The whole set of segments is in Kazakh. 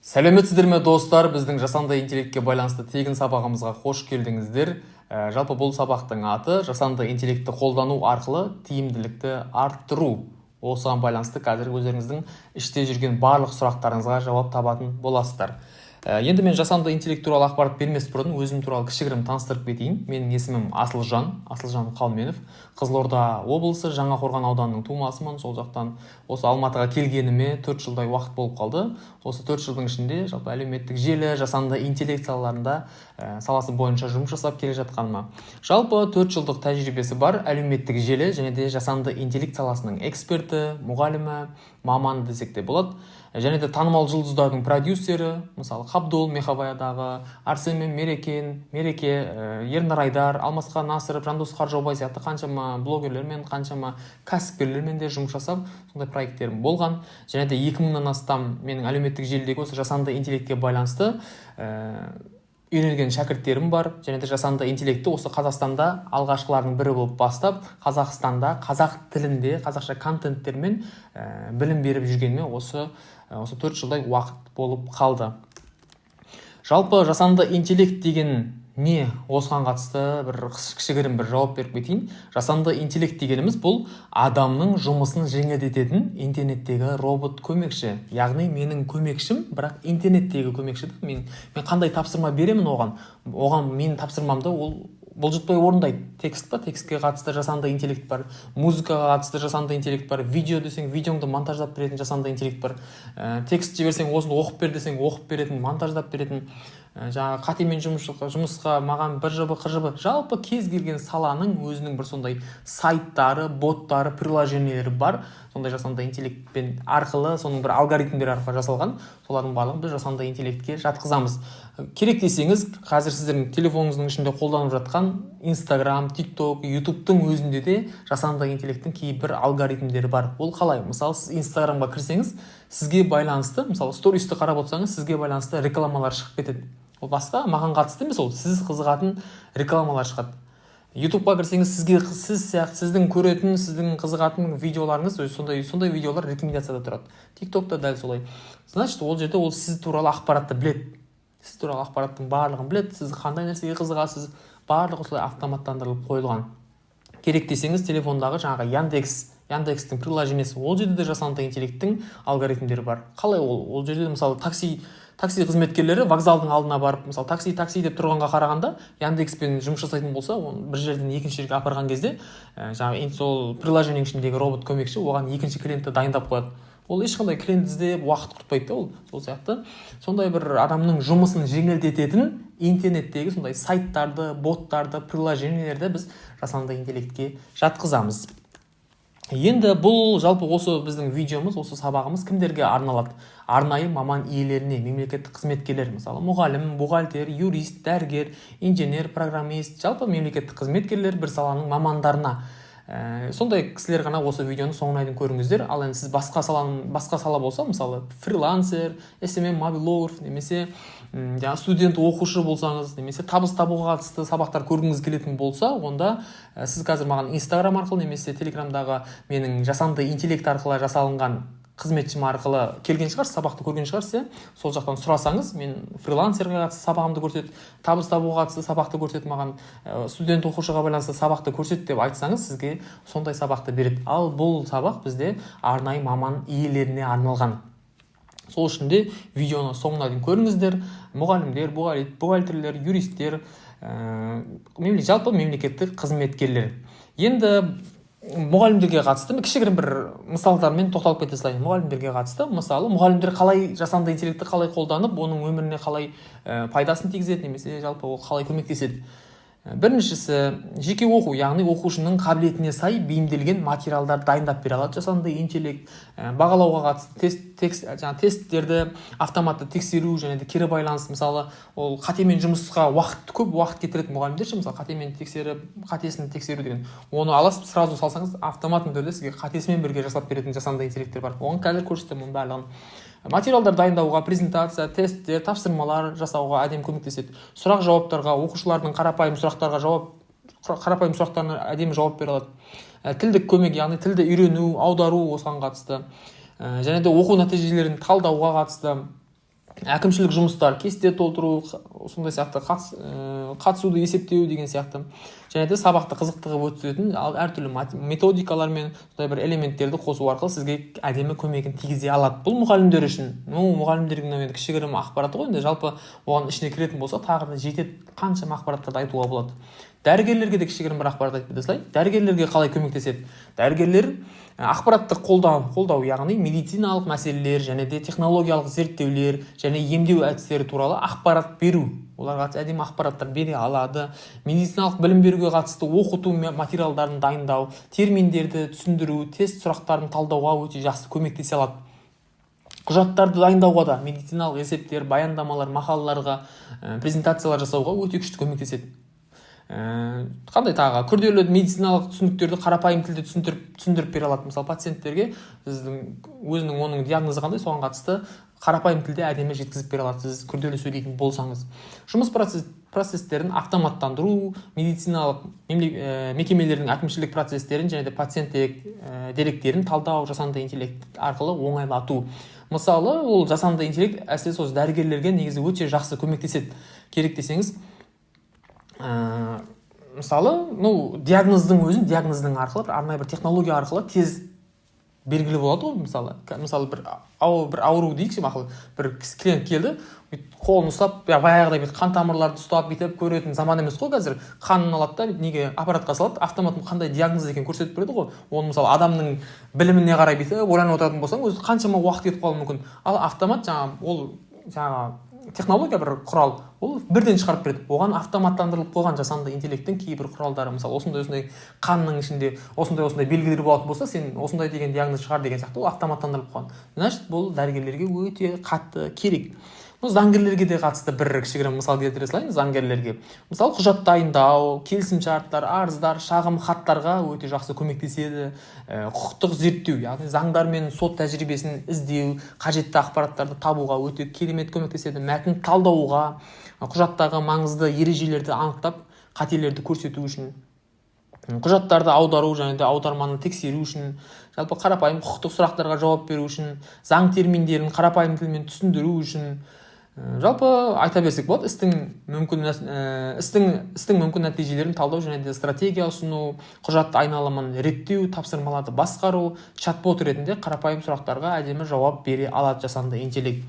Сәлеметсіздер ме достар, біздің жасанды интеллектке байланысты тегін сабағымызға қош келдіңіздер. Жалпы бұл сабақтың аты жасанды интеллектті қолдану арқылы тиімділікті арттыру. Осыған байланысты қазір өздеріңіздің іште жүрген барлық сұрақтарыңызға жауап табатын боласыздар. Енді мен жасанды интеллект туралы ақпарат бермес бұрын өзім туралы кішігірім таныстырып кетейін. Менің есімім Асылжан Қалменов. Қызылорда облысы Жаңақорған ауданының тумасымын. Сол жақтан осы Алматыға келгеніме 4 жылдай уақыт болып қалды. Осы 4 жылдың ішінде жалпы әлеуметтік желі, жасанды интеллект салаларында саласы бойынша жұмыс жасап келе жатқаныма. Жалпы 4 жылдық тәжірибесі бар әлеуметтік желі және де жасанды интеллект саласының эксперті, мұғалімі, маманы десек те болады. Және де танымал жұлдыздардың продюсері, мысалы Қабдол Мехабаядағы, Арсен мен Мереке, Ернар Айдар, Алмасхан Насыров, Жандос Қаржаубай сияқты қаншама блогерлермен, қаншама кәсіпкерлермен де жұмыс жасап, сондай проекттерім болған. Және де 2000-нан астам менің әлеуметтік желідегі осы жасанды интеллектке байланысты үйренген шәкірттерім бар. Және де жасанды интеллектті осы Қазақстанда алғашқылардың бірі болып бастап, Қазақстанда қазақ тілінде, қазақша контенттермен білім беріп жүргеніме осы 4 жылдай уақыт болып қалды. Жалпы жасанды интеллект деген не? Осыған қатысты кішігірім бір жауап беріп кетейін. Жасанды интеллект дегеніміз бұл адамның жұмысын жеңілдететін интернеттегі робот көмекші. Яғни менің көмекшім, бірақ интернеттегі көмекші. Мен қандай тапсырма беремін оған менің тапсырмамды ол бұлжытпай орындайды. Текстке қатысты жасанды интеллект бар, музыкаға қатысты жасанды интеллект бар, видео десең видеоңды монтаждап беретін жасанды интеллект бар, текст жіберсең осыны оқып бер десең оқып беретін, монтаждап беретін, жаңағы қатемен жұмысқа маған бір жыбы жалпы кез келген саланың өзінің бір сондай сайттары, боттары, приложениелері бар. Сондай жасанды интеллектпен арқылы, соның бір алгоритмдер арқылы жасалған, солардың барлығын біз жасанды интеллектке жатқызамыз. Керек десеңіз, қазір сіздердің телефоныңыздың ішінде қолданып жатқан Instagram, TikTok, YouTube-тың өзінде де жасанды интеллекттің кейбір алгоритмдері бар. Ол қалай? Мысалы, сіз Instagram-ға кірсеңіз, сізге байланысты, мысалы, стористі қарап отырсаңыз, сізге байланысты рекламалар шығып кетеді. Ол басқа, маған қатысты емес, ол сіз қызығатын рекламалар шығады. YouTube-ға кірсеңіз, сіздің көретін, сіздің қызығатын видеоларыңыз сондай видеолар рекомендацияда тұрады. TikTok-та дәл солай. Значит, ол жерде ол сіз туралы ақпаратты біледі. Сіз туралы ақпараттың барлығын біледі. Сіз қандай нәрсеге қызығасыз, барлығы солай автоматтандырылып қойылған. Керек десеңіз, телефондағы жаңағы Яндекстің приложениесі, ол жерде де жасанды интеллекттің алгоритмдері бар. Қалай ол? Ол жерде мысалы такси қызметкерлері вокзалдың алдына барып, мысалы такси деп тұрғанға қарағанда, Яндекспен жұмыс жасайтын болса, оны бір жерден екінші жерге апарған кезде, жаңағы сол приложенияның ішіндегі робот көмекші оған екінші клиентті дайындап қояды. Ол ешқандай клиент іздеп уақыт құртпайды, ол сол сияқты. Сондай бір адамның жұмысын жеңілдететін интернеттегі сондай сайттарды, боттарды, приложениелерді біз жасанды интеллектке жатқызамыз. Енді бұл жалпы осы біздің видеомыз, осы сабағымыз кімдерге арналады? Арнайы маман иелеріне, мемлекеттік қызметкерлер, мысалы мұғалім, бухгалтер, юрист, дәрігер, инженер, программист, жалпы мемлекеттік қызметкерлер бір саланың мамандарына. Сондай кісілер ғана осы видеоны соңына дейін көріңіздер. Ал енді сіз басқа сала болса, мысалы фрилансер, SMM мобилограф, немесе студент оқушы болсаңыз, немесе табыс табуға қатысты сабақтар көргіңіз келетін болса, онда сіз қазір маған Instagram арқылы немесе Telegramдағы менің жасанды интеллект арқылы жасалынған қызметшім арқылы келген шығарсыз, сабақты көрген шығарсыз, сол жақтан сұрасаңыз, мен фрилансерға қатысты сабағымды көрсет, табыс табуға қатысты сабақты көрсет, маған студент оқушыға байланысты сабақты көрсет деп айтсаңыз, сізге сондай сабақты береді. Ал бұл сабақ бізде арнайы маман иелеріне арналған. Сол үшін де видеоны соңына дейін көріңіздер. Мұғалімдер, бухгалтерлер, юристтер, жалпы мемлекеттік қызметкерлер. Енді мұғалімдерге қатысты кішігірім бір мысалдармен тоқталып кете салайын. Мұғалімдерге қатысты, мысалы, мұғалімдер қалай жасанды интеллектті қалай қолданып, оның өміріне қалай пайдасын тигізеді, немесе жалпы ол қалай көмектеседі. Біріншісі, жеке оқу, яғни оқушының қабілетіне сай бейімделген материалдар дайындап бере алады жасанды интеллект. Бағалауға қатысты тесттерді автоматты тексеру және де кері байланыс, мысалы, ол қатемен жұмысқа көп уақыт кетіретін мұғалімдер, мысалы, қатемен қатесін тексеру деген. Оны аласыз, сразу салсаңыз, автоматты түрде сізге қатесімен бірге жасап беретін жасанды интеллекттер бар. Оған қазір көрсетемін барлығын. Материалдар дайындауға, презентация, тесттер, тапсырмалар жасауға әдемі көмектеседі. Сұрақ жауаптарға, оқушылардың қарапайым сұрақтарына әдемі жауап бере алады. Тілдік көмек, яғни тілді үйрену, аудару осыған қатысты. Және де оқу нәтижелерін талдауға қатысты. әкімшілік жұмыстар, кесте толтыру, сондай сияқты қатысуды есептеу деген сияқты, және де сабақты қызықты қылып өткізетін әртүрлі методикалар мен сондай бір элементтерді қосу арқылы сізге әдемі көмегін тигізе алады. Бұл мұғалімдер үшін. Мұғалімдердің енді кішігірім ақпараты ғой, енді жалпы оған ішіне кіретін болса тағы да жетеді, қаншама ақпараттарды айтуға болады. Дәрігерлерге де кішігірім бір ақпарат айтып бере. Дәрігерлерге қалай көмектеседі? Дәрігерлер ақпараттық қолдау, яғни медициналық мәселелер және де технологиялық зерттеулер және емдеу әдістері туралы ақпарат беру. Оларға әдемі ақпараттар бере алады. Медициналық білім беруге қатысты оқыту материалдарын дайындау, терминдерді түсіндіру, тест сұрақтарын талдауға өте жақсы көмектесе алады. Құжаттарды дайындауға да, медициналық есептер, баяндамалар, мақалаларға, презентациялар жасауға өте күшті көмектеседі. Қандай тағы күрделі медициналық түсініктерді қарапайым тілде түсіндіріп бере алады. Мысалы, пациенттерге өзінің оның диагнозы қандай, соған қатысты қарапайым тілде әдемі жеткізіп бере алады, сіз күрделі сөйлейтін болсаңыз. Жұмыс процестерін автоматтандыру, медициналық мекемелердің әкімшілік процестерін және де пациент деректерін талдау жасанды интеллект арқылы оңайлату. Мысалы, ол жасанды интеллект әсіресе осы дәрігерлерге негізі өте жақсы көмектеседі. Керек десеңіз, мысалы, диагноздың арқылы, арнайы бір технология арқылы тез белгілі болады ғой. Мысалы бір ауру дейікші, бір клиент келді, қолын ұстап, баяғыдай қан тамырларды ұстап бүйтіп көретін заман емес қой қазір. Қанын алады да, неге аппаратқа салады, автомат қандай диагноз екенін көрсетіп береді ғой. Оны мысалы адамның біліміне қарай бүйтіп ойланып отыратын болсаң, өзі қаншама уақыт кетіп қалуы мүмкін. Ал автомат технология бір құрал, ол бірден шығарып береді. Оған автоматтандырылып қойған жасанды интеллекттің кейбір құралдары, мысалы осындай қанның ішінде осындай белгілер болатын болса, сен осындай деген диагноз шығар деген сияқты, ол автоматтандырылып қойған. Значит, бұл дәрігерлерге өте қатты керек. Заңгерлерге де қатысты бір кішігірім мысал келтіре салайын. Заңгерлерге мысалы құжат дайындау, келісімшарттар, арыздар, шағым хаттарға өте жақсы көмектеседі. Құқықтық зерттеу, яғни заңдар мен сот тәжірибесін іздеу, қажетті ақпараттарды табуға өте керемет көмектеседі. Мәтін талдауға, құжаттағы маңызды ережелерді анықтап, қателерді көрсету үшін, құжаттарды аудару және де аударманы тексеру үшін, жалпы қарапайым құқықтық сұрақтарға жауап беру үшін, заң терминдерін қарапайым тілмен түсіндіру үшін, жалпы айта берсек болады, істің мүмкін нәтижелерін талдау және де стратегия ұсыну, құжат айналымын реттеу, тапсырмаларды басқару, чат-бот ретінде қарапайым сұрақтарға әдемі жауап бере алады жасанды интеллект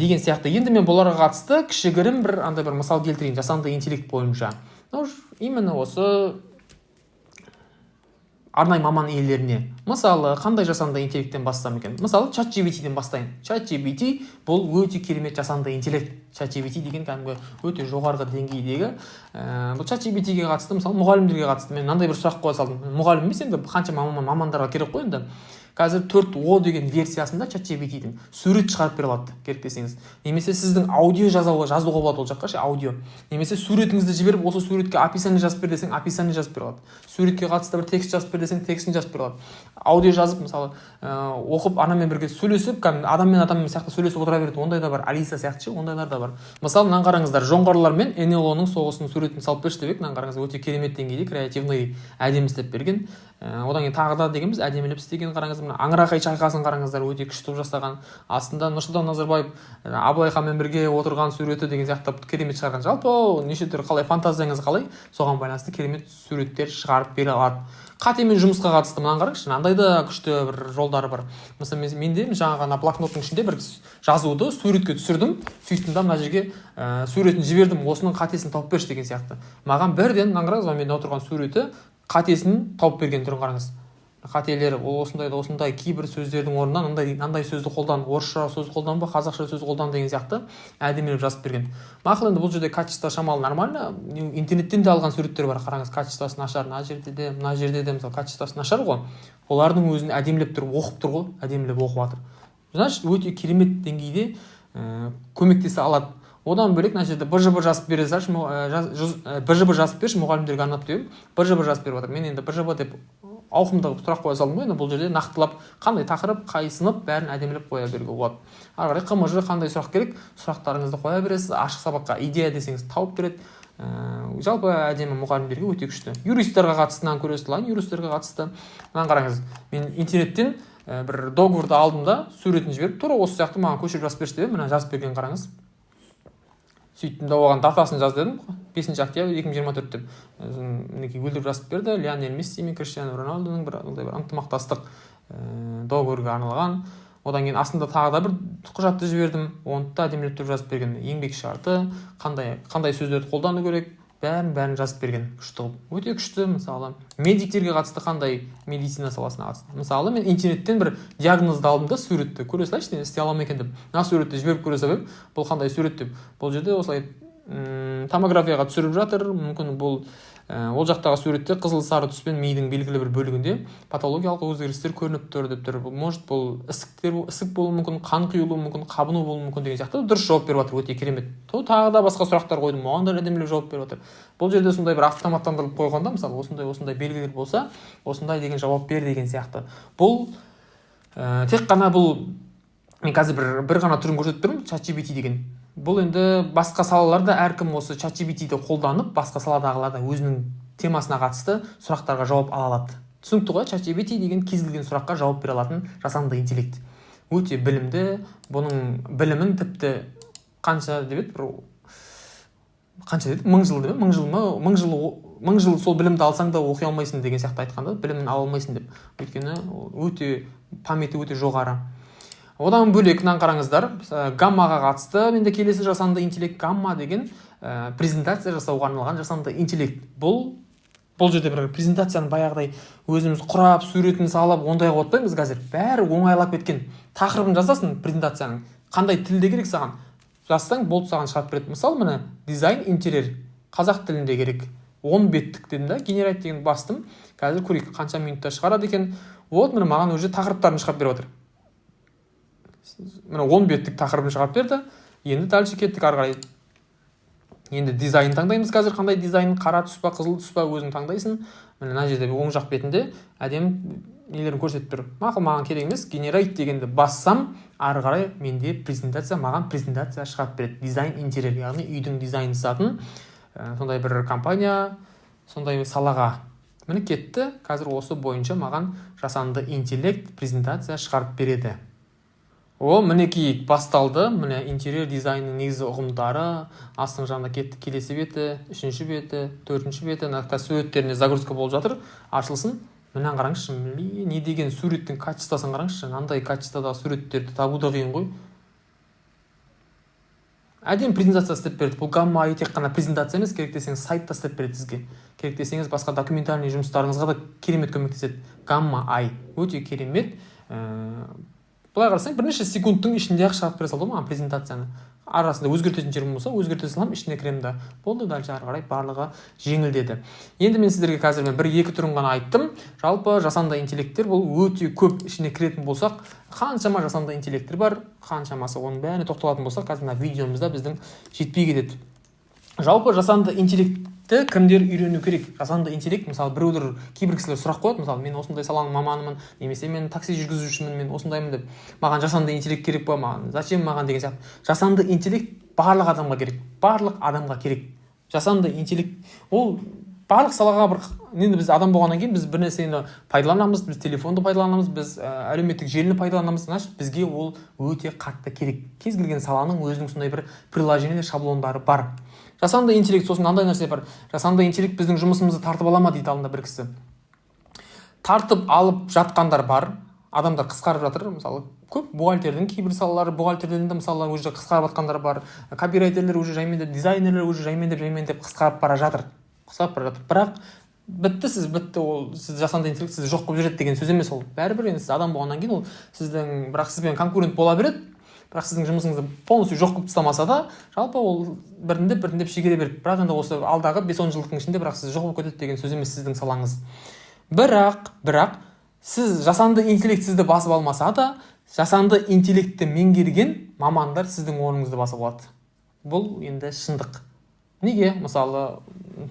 деген сияқты. Енді мен бұларға қатысты кішігірім бір мысал келтірейін жасанды интеллект бойынша. Именно осы арнайы маман иелеріне. Мысалы, қандай жасанды интеллекттен бастасам екен? Мысалы, ChatGPT-ден бастайын. ChatGPT бұл өте керемет жасанды интеллект. ChatGPT деген кәдімгі өте жоғарғы деңгейдегі. Бұл ChatGPT-ге қатысты, мысалы, мұғалімдерге қатысты мен мынандай бір сұрақ қоя салдым. Мұғалім емес, енді қанша мамандарға керек қой енді. Қазір 4O деген версиясында ChatGPT-дің сурет шығарып бере алады, керек десеңіз. Немесе сіздің аудио жазуға болады ол жаққа, аудио. Немесе суретіңізді жіберіп, осы суретке описание жазып бер десең, описание жазып бере алады. Суретке қатысты бір текст жазып бер десең, текстін жазып бере алады. Аудио жазып, мысалы, оқып, анамен бірге сөйлесіп, адам мен сияқты сөйлесіп отыра береді. Ондай да бар, Алиса сияқты, ондайлар да бар. Мысалы, мынаны қараңыздар, жоңғарлар мен НЛО-ның соғысының суретін салып берші деп, мынаны қараңыз, өте керемет деңгейде креативный әдемі істеп берген. Одан кейін тағы да дегенбіз әдемілеп істеген, қараңыз, мына аңырақай шайқасын қараңыздар, өте күшті жасаған. Астында Нұрсұлтан Назарбаев Абылай ханмен бірге отырған суреті деген сияқты керемет шығарған. Жалпы неше түрлі қалай фантазияңыз қалай, соған байланысты керемет суреттер шығарып бере алады. Қатемен жұмысқа қатысты мынаны қараңызшы, мынандай да күшті бір жолдары бар. Мысалы, менде жаңа ғана блокноттың ішінде бір жазуды суретке түсірдім, сөйттім да мына жерге суретін жібердім, осының қатесін тауып берші деген сияқты. Маған бірден мынаны қараңыз, менде отырған суреті қатесін тауып берген түрін қараңыз. Қателері осындай кейбір сөздердің орнына мынандай сөзді қолдан, орысша сөз қолданба, қазақша сөз қолдан деген сияқты әдемілеп жазып берген. Мақұл, енді бұл жерде качество шамалы нормально. Интернеттен де алған суреттер бар, қараңыз, качествосы нашар, мына жерде де мысалы качествосы нашар ғой. Олардың өзін әдемілеп тұрып оқып тұр ғой, әдемілеп оқып жатыр. Значит, өте керемет деңгейде көмектесе алады. Одан бөлек мына жерде БЖБ жазып бере салшы, БЖБ жазып берші мұғалімдерге арнап деп, БЖБ жазып беріп жатыр. Мен енді БЖБ деп ауқымды сұрақ қоя салдым ғой, енді бұл жерде нақтылап қандай тақырып, қай сынып бәрін әдемілеп қоя беруге болады. Ары қарай КМЖ қандай сұрақ керек, сұрақтарыңызды қоя бересіз, ашық сабаққа идея десеңіз тауып береді. Жалпы әдемі мұғалімдерге өте күшті. Юристтерге қатысты мынаны көре салайын, юристтерге қатысты мынаны қараңыз. Мен интернеттен бір договорды алдым да суретін жіберіп тура осы сияқты маған көшіріп жазып берші деп мына жазып берген қараңыз. Сөйттім да оған датасын жаз дедім, 5 октябрь 2024 деп. Мінекей өлтіріп жазып берді. Лионель Месси мен Криштиану Роналдудың бір ынтымақтастық договорға арналған. Одан кейін астында тағы да бір құжатты жібердім. Оны да әдемілеп жазып берген. Еңбек шарты, қандай сөздерді қолдану керек, бәрін жазып берген. Күшті қылып. Өте күшті. Мысалы, медиктерге қатысты қандай медицина саласына қатысты. Мысалы, мен интернеттен бір диагнозды алдым да суретті көре салайыншы, не істей аламын екен деп. Мына суретті жіберіп көре салып, бұл қандай сурет деп. Бұл жерде осылай томографияға түсіріп жатыр. Мүмкін бұл ол жақтағы суретте қызыл сары түспен мидың белгілі бір бөлігінде патологиялық өзгерістер көрініп тұр деп тұр. Может бұл ісік болуы мүмкін, қан құйылуы мүмкін, қабыну болуы мүмкін деген сияқты дұрыс жауап беріп жатыр. Өте керемет. Тағы да басқа сұрақтар қойдым, оған да әдемілеп жауап беріп жатыр. Бұл жерде сондай бір автоматтандырылып қойғанда, мысалы осындай белгілер болса, осындай деген жауап бер деген сияқты. Бұл тек қана бұл мен қазір бір ғана түрін көрсетіп тұрмын, ChatGPT деген. Бұл енді басқа салаларда әркім осы ChatGPT-ді қолданып, басқа саладағылар да өзінің темасына қатысты сұрақтарға жауап ала алады. Түсінікті ғой, ChatGPT деген кез келген сұраққа жауап бере алатын жасанды интеллект. Өте білімді, бұның білімін тіпті қанша деп еді, қанша деді, 1000 жыл деп, 1000 жыл сол білімді алсаң да оқи алмайсың деген сияқты айтқанда, білімін ала алмайсың деп. Өйткені өте памяті өте жоғары. Одан бөлек мынаны қараңыздар, гаммаға қатысты менде келесі жасанды интеллект. Гамма деген презентация жасауға арналған жасанды интеллект. Бұл жерде бір презентацияны баяғыдай өзіміз құрап, суретін салып, ондай қоймаймыз қазір. Бәрі оңайлап кеткен. Тақырыбын жазасың презентацияның. Қандай тілде керек саған? Жазсаң, болды саған шығарып береді. Мысалы, міне дизайн интерьер қазақ тілінде керек. 10 беттік дедім да, генерайт деген бастым. Қазір көрейік қанша минутта шығарады екен. Вот міне маған уже тақырыптарын шығарып беріп отыр. Міне 10 беттік тақырыбын шығарып берді. Енді дальше кеттік ары қарай. Енді дизайн таңдаймыз қазір. Қандай дизайн? Қара түс па, қызыл түс па, өзің таңдайсың. Міне мына жерде оң жақ бетінде әдемі нелерін көрсетіп тұр. Маған керек емес. Генерайт дегенді бассам, ары қарай менде маған презентация шығарып береді. Дизайн интерьер, яғни үйдің дизайнын жасатын сондай бір компания, сондай салаға. Міне кетті. Қазір осы бойынша маған жасанды интеллект презентация шығарып береді. Мінекей басталды. Міне интерьер дизайнның негізгі ұғымдары, астың жағында кетті, келесі беті, үшінші беті, төртінші беті, суреттеріне загрузка болып жатыр. Ашылсын. Міне қараңызшы, не деген суреттің качествосын қараңызшы. Мынандай качестводағы суреттерді табу да қиын ғой. Әдемі презентация істеп берді. Бұл гамма ай тек қана презентация емес, керек десеңіз сайтта істеп береді сізге. Керек десеңіз басқа документальный жұмыстарыңызға да керемет көмектеседі. Гамма ай өте керемет. Былай қарасаң, бірнеше секундтың ішінде-ақ шығарып бере салды маған презентацияны. Арасында өзгертетін жерім болса, өзгерте салам, ішіне кіремін да. Болды, дальше ары қарай барлығы жеңілдеді. Енді мен сіздерге қазір 1-2 түрін ғана айттым. Жалпы жасанды интеллекттер бұл өте көп. Ішіне кіретін болсақ, қаншама жасанды интеллекттер бар, қаншамасы, оның бәріне тоқталатын болсақ, қазір мына видеомызда біздің жетпей кетеді. Жалпы жасанды интеллектті кімдер үйрену керек? Жасанды интеллект, мысалы, біреулер кейбір кісілер сұрақ қояды, мысалы, мен осындай саланың маманымын, немесе мен такси жүргізушімін, мен осындаймын деп. Маған жасанды интеллект керек па? Зачем маған деген сияқты. Жасанды интеллект барлық адамға керек. Барлық адамға керек. Жасанды интеллект ол барлық салаға бір, енді біз адам болғаннан кейін біз бір нәрсені пайдаланамыз, біз телефонды пайдаланамыз, біз әлеуметтік желіні пайдаланамыз, значит, бізге ол өте қатты керек. Кез келген саланың өзінің сондай бір приложение шаблондары бар. Жасанды интеллект, сосын андай нәрсе бар. Жасанды интеллект біздің жұмысымызды тартып ала ма дейді алдында бір кісі. Тартып алып жатқандар бар. Адамдар қысқарып жатыр. Мысалы, көп бухгалтердің кейбір салалары, бухгалтерден де мысалы уже қысқарып жатқандар бар. Копирайтерлер уже жаймендеп, дизайнерлер уже жаймендеп қысқарып бара жатыр. Бірақ бітті, ол сіз жасанды интеллект сізді жоқ қылып жібереді деген сөз емес ол. Бәрібір енді сіз адам болғаннан кейін ол бірақ сізбен конкурент бола береді. Бірақ сіздің жұмысыңызды полностью жоқ қылып тастамаса да, жалпы ол біріндеп шегере береді. Бірақ енді осы алдағы 5-10 жылдықтың ішінде бірақ сіз жоқ болып кетеді деген сөз емес сіздің салаңыз. Бірақ сіз жасанды интеллект сізді басып алмаса да, жасанды интеллектті меңгерген мамандар сіздің орныңызды басып алады. Бұл енді шындық. Неге? Мысалы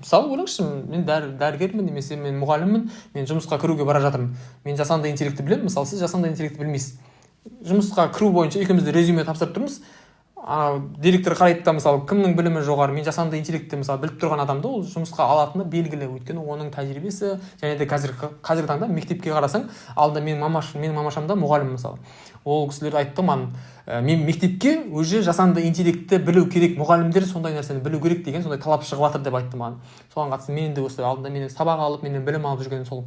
ойлаңызшы, мен дәрігермін немесе мен мұғаліммін, мен жұмысқа кіруге бара жатырмын. Мен жасанды интеллектті білемін, мысалы сіз жасанды интеллектті білмейсіз. Жұмысқа кіру бойынша екеуміз де резюме тапсырып тұрмыз. директор қарайды да, мысалы кімнің білімі жоғары, мен жасанды интеллектті мысалы біліп тұрған адамды ол жұмысқа алатыны белгілі, өйткені оның тәжірибесі. Және де қазіргі таңда мектепке қарасаң, алда менің мамашам да мұғалім мысалы. Ол кісілер айтты маған, мен мектепке уже жасанды интеллектті білу керек, мұғалімдер сондай нәрсені білу керек деген сондай талап шығып жатыр деп айтты маған. Соған қатысты мен де осы алдында мен сабақ алып, менен білім алып жүрген сол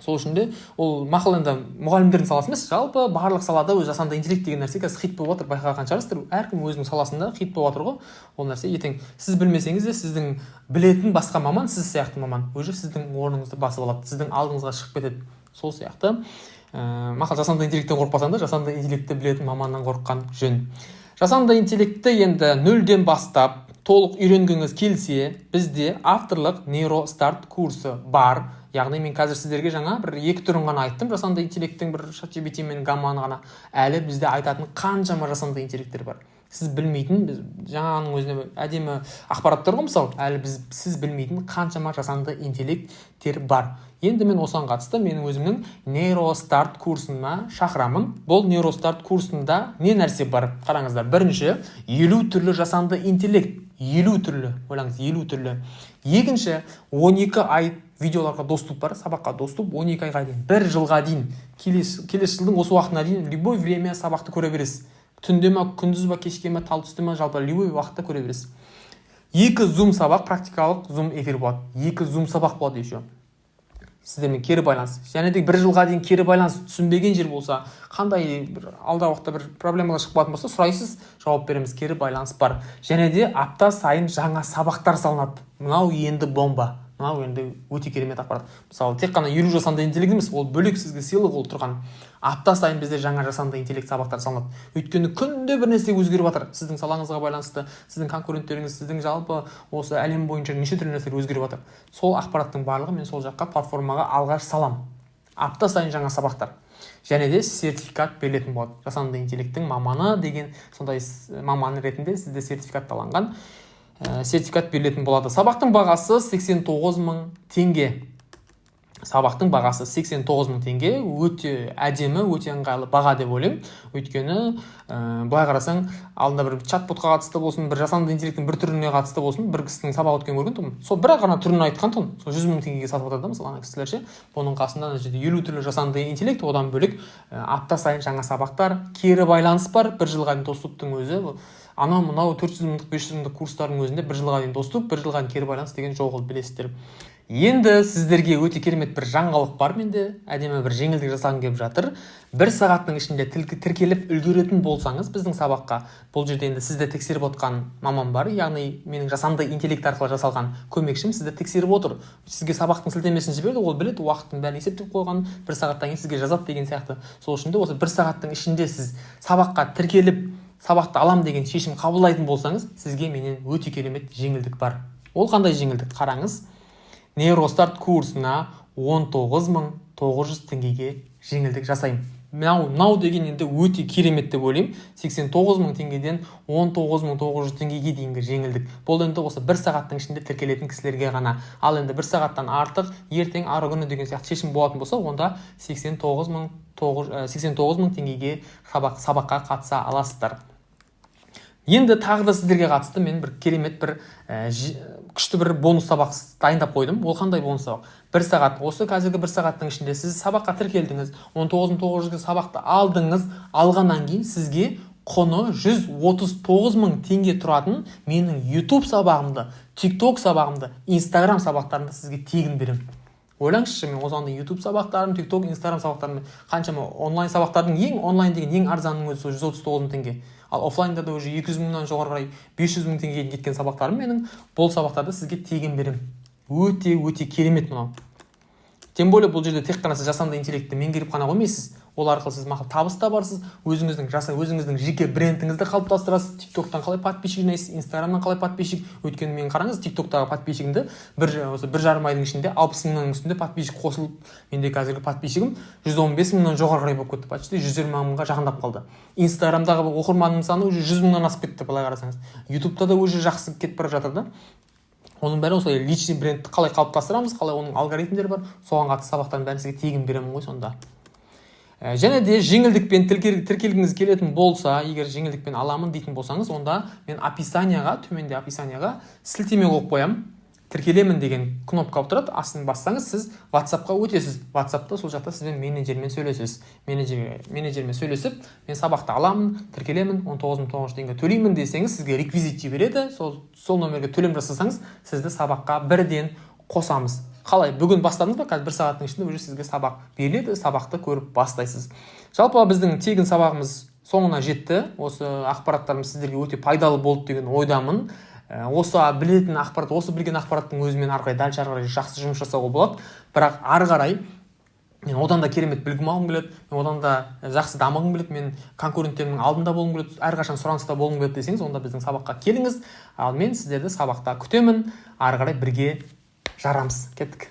үшін де ол мақұл. Енді мұғалімдердің саласы емес, жалпы барлық салада өз жасанды интеллект деген нәрсе қазір хит болып жатыр. Байқаған шығарсыздар, әркім өзінің саласында хит болып жатыр ғой. Ол нәрсе ертең сіз білмесеңіз де сіздің білетін басқа маман, сіз сияқты маман уже сіздің орныңызды басып алады, сіздің алдыңызға шығып кетеді. Сол сияқты мақұл, жасанды интеллекттен қорықпасаң да жасанды интеллектті білетін маманнан қорыққан жөн. Жасанды интеллектті енді нөлден бастап толық үйренгіңіз келсе, бізде авторлық нейростарт курсы бар. Яғни мен қазір сіздерге жаңа бір екі түрін ғана айттым, жасанды интеллекттің бір ChatGPT мен гамманы ғана. Әлі бізде айтатын қаншама жасанды интеллекттер бар. Сіз білмейтін, жаңаның өзіне әдемі ақпараттар ғой, мысалы, әлі сіз білмейтін қаншама жасанды интеллекттер бар. Енді мен осыған қатысты менің өзімнің нейростарт курсына шақырамын. Бұл нейростарт курсында не нәрсе бар? Қараңыздар, бірінші 50 түрлі жасанды интеллект, 50 түрлі, ойлаңыз, 50 түрлі. Екінші 12 ай видеоларға доступ бар, сабаққа доступ 12 айға дейін, 1 жылға дейін, келесі жылдың осы уақытына дейін любой время сабақты көре бересіз. Түнде ма, күндіз ба, кешке ма, тал түсте ма, жалпы любой уақытта көре бересіз. 2 зум сабақ, практикалық зум эфир болады. 2 зум сабақ болады еще. Сіздермен кері байланыс. Және де 1 жылға дейін кері байланыс түсінбеген жер болса, қандай бір алдағы уақытта бір проблемалар шығып қалатын болса, сұрайсыз, жауап береміз. Кері байланыс бар. Және де апта сайын жаңа сабақтар салынады. Мынау енді бомба. Мынау енді өте керемет ақпарат. Мысалы, тек қана 50 жасанды интеллект емес, ол бөлек сізге сыйлық ол тұрған. Апта сайын бізде жаңа жасанды интеллект сабақтар салынады. Өйткені күнде бір нәрсе өзгеріп жатыр. Сіздің салаңызға байланысты, сіздің конкуренттеріңіз, сіздің жалпы осы әлем бойынша неше түрлі нәрселер өзгеріп жатыр. Сол ақпараттың барлығы мен сол жаққа платформаға алғаш салам. Апта сайын жаңа сабақтар. Және де сертификат берілетін болады. Жасанды интеллекттің маманы деген сондай маманы ретінде сізде сертификатталған сертификат берілетін болады. Сабақтың бағасы 89.000 теңге. Сабақтың бағасы 89.000 теңге. Өте әдемі, өте ыңғайлы баға деп ойлаймын. Өйткені былай қарасаң, алдында бір чат-ботқа қатысты болсын, бір жасанды интеллекттің бір түріне қатысты болсын, бір кісінің сабақ өткен көрген тұғым. Сол бір ғана түрін айтқан тұғым. Сол 100.000 теңгеге сатып жатады, мысалы, ана кісілерше. Бұның қасында 50 түрлі жасанды интеллект, одан бөлек апта сайын жаңа сабақтар, кері байланыс бар. 1 жылға дейін доступтың өзі мынау 400.000 500.000 курстардың өзінде 1 жылға дейін доступ, 1 жылға дейін кері байланыс деген жоқ, ол білесіздер. Енді сіздерге өте керемет бір жаңалық бар менде, әдемі бір жеңілдік жасағым келіп жатыр. 1 сағаттың ішінде тіркеліп үлгеретін болсаңыз біздің сабаққа, бұл жерде енді сізді тексеріп отқан маман бар, яғни менің жасанды интеллект арқылы жасалған көмекшім сізді тексеріп отыр. Сізге сабақтың сілтемесін жіберді, ол біледі, уақыттың бәрін есептеп қойған, 1 сағаттан кейін сізге жазады деген сияқты. Сол үшін де осы 1 сағаттың ішінде сіз сабаққа тіркеліп сабақты алам деген шешім қабылдайтын болсаңыз, сізге менен өте керемет жеңілдік бар. Ол қандай жеңілдік? Қараңыз, нейростарт курсына 19.900 теңгеге жеңілдік жасаймын. Мынау деген енді өте керемет деп ойлаймын. 89.000 теңгеден 19.900 теңгеге дейінгі жеңілдік. Бұл енді осы 1 сағаттың ішінде тіркелетін кісілерге ғана. Ал енді 1 сағаттан артық, ертең ары күні деген сияқты шешім болатын болса, онда 89.000 теңгеге сабаққа қатыса аласыздар. Енді тағы да сіздерге қатысты мен бір керемет бір күшті бір бонус сабақ дайындап қойдым. Ол қандай бонус сабақ? 1 сағат, осы қазіргі 1 сағаттың ішінде сіз сабаққа тіркелдіңіз, 19.900 сабақты алдыңыз, алғаннан кейін сізге құны 139.000 теңге тұратын менің YouTube сабағымды, TikTok сабағымды, Instagram сабақтарымды сізге тегін беремін. Ойлаңызшы, мен осында YouTube сабақтарым, TikTok, Instagram сабақтарым, қаншама онлайн сабақтардың онлайн деген ең арзанының өзі 139.000 теңге. Ал офлайнда да уже 200.000-нан жоғары қарай 500.000 теңгеге кеткен сабақтарым менің бұл сабақтарды сізге тегін беремін. Өте керемет мынау. Тем более бұл жерде тек қана сіз жасанды интеллектті меңгеріп қана қоймайсыз. Ол арқылы сіз табыс табарсыз, өзіңіздің жеке брендіңізді қалыптастырасыз. TikTok-тан қалай подписчик жинайсыз, Instagram-нан қалай подписчик. Өйткені мен қараңыз, TikTok-тағы подписчигімді осы 1,5 айдың ішінде 60.000-нің үстінде подписчик қосылып, менде қазіргі подписчигім 115.000-нан жоғары қарай болып кетті. Почти 120.000-ға жақындап қалды. Instagram-дағы оқырманның саны уже 100.000-нан асып кетті, былай қарасаңыз. YouTube-та да уже жақсы кетіп бара жатыр да. Оның бәрі осылай личный брендті қалай қалыптастырамыз, қалай оның алгоритмдері бар, соған қатысты сабақтардың бәрін сізге тегін беремін ғой сонда. Және де жеңілдікпен тіркелгіңіз келетін болса, егер жеңілдікпен аламын дейтін болсаңыз, онда мен төменде описанияға сілтеме қойып қоямын. Тіркелемін деген кнопка болып тұрады. Астын бассаңыз, сіз WhatsApp-қа өтесіз. WhatsApp-та сол жақта сізбен менеджермен сөйлесесіз. Менеджермен сөйлесіп, мен сабақты аламын, тіркелемін, 19.900 теңге төлеймін десеңіз, сізге реквизит жібереді. Сол номерге төлем жасасаңыз, сізді сабаққа бірден қосамыз. Қалай? Бүгін бастадыңыз ба? Қазір 1 сағаттың ішінде уже сізге сабақ беріледі, сабақты көріп бастайсыз. Жалпы біздің тегін сабағымыз соңына жетті. Осы ақпараттарымыз сіздерге өте пайдалы болды деген ойдамын. Осы білген ақпараттың өзімен ары қарай дәл қарай жақсы жұмыс жасауға болады. Бірақ ары қарай мен одан да керемет білгім алғым келеді, мен одан да жақсы дамығым келеді, мен конкуренттерімнің алдында болғым келеді, әрқашан сұраныста болғым келеді десеңіз, онда біздің сабаққа келіңіз. Ал мен сіздерді сабақта күтемін. Ары қарай бірге жарамыз. Кеттік.